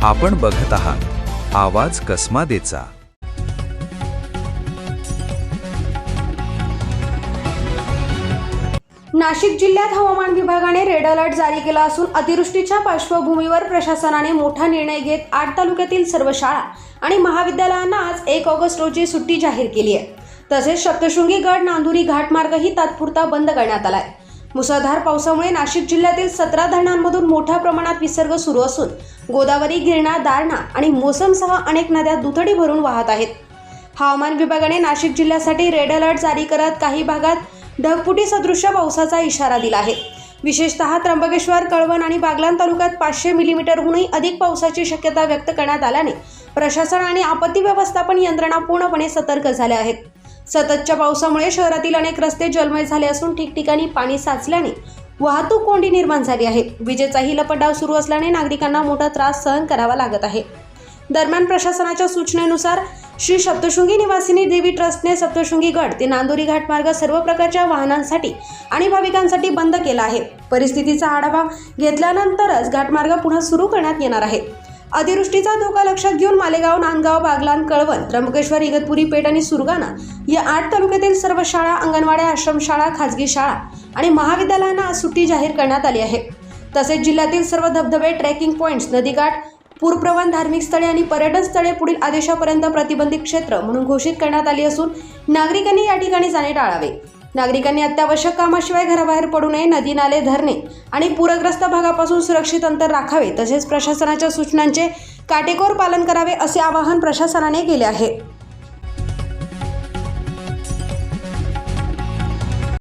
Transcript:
आपण बघत आहात आवाज कसमादेचा। नाशिक जिल्ह्यात हवामान विभागाने रेड अलर्ट जारी केला असून अतिवृष्टीच्या पार्श्वभूमीवर प्रशासनाने मोठा निर्णय घेत 8 तालुक्यातील सर्व शाळा आणि महाविद्यालयांना आज 1 ऑगस्ट रोजी सुट्टी जाहीर केली आहे। तसेच सप्तशृंगी गड नांदुरी घाटमार्गही तात्पुरता बंद करण्यात आला आहे। मुसळधार पावसामुळे नाशिक जिल्ह्यातील 17 धरणांमधून मोठ्या प्रमाणात विसर्ग सुरू असून गोदावरी, गिरणा, दारणा आणि मोसमसह अनेक नद्या दुथडी भरून वाहत आहेत। हवामान विभागाने नाशिक जिल्ह्यासाठी रेड अलर्ट जारी करत काही भागात ढगफुटी सदृश्य पावसाचा इशारा दिला आहे। विशेषतः त्र्यंबकेश्वर, कळवण आणि बागलाण तालुक्यात 500 मिलीमीटरहूनही अधिक पावसाची शक्यता व्यक्त करण्यात आल्याने प्रशासन आणि आपत्ती व्यवस्थापन यंत्रणा पूर्णपणे सतर्क झाल्या आहेत। सततच्या पावसामुळे शहरातील अनेक रस्ते जलमय झाले असून ठिकठिकाणी पाणी साचल्याने वाहतूक कोंडी निर्माण झाली आहे। विजेचाही लपंडाव सुरू असल्याने नागरिकांना मोठा त्रास सहन करावा लागत आहे। दरम्यान प्रशासनाच्या सूचनेनुसार श्री सप्तशृंगी निवासिनी देवी ट्रस्टने सप्तशृंगी गड ते नांदुरी घाटमार्ग सर्व प्रकारच्या वाहनांसाठी आणि भाविकांसाठी बंद केला आहे। परिस्थितीचा आढावा घेतल्यानंतरच घाटमार्ग पुन्हा सुरू करण्यात येणार आहे। अतिवृष्टीचा धोका लक्षात घेऊन मालेगाव, नांदगाव, बागलाण, कळवण, त्र्यंबकेश्वर, इगतपुरी पेठ आणि सुरगाणा या 8 तालुक्यातील सर्व शाळा, अंगणवाड्या, आश्रमशाळा, खाजगी शाळा आणि महाविद्यालयांना आज सुट्टी जाहीर करण्यात आली आहे। तसेच जिल्ह्यातील सर्व धबधबे, ट्रेकिंग पॉइंट्स, नदीकाठ, पूरप्रवण, धार्मिक स्थळे आणि पर्यटन स्थळे पुढील आदेशापर्यंत प्रतिबंधित क्षेत्र म्हणून घोषित करण्यात आली असून नागरिकांनी या ठिकाणी जाणे टाळावे। नागरिकांनी अत्यावश्यक कामाशिवाय घराबाहेर पडू नये, नदी, नाले, धरणे आणि पूरग्रस्त भागापासून सुरक्षित अंतर राखावे। तसेच प्रशासनाच्या सूचनांचे काटेकोर पालन करावे असे आवाहन प्रशासनाने केले आहे।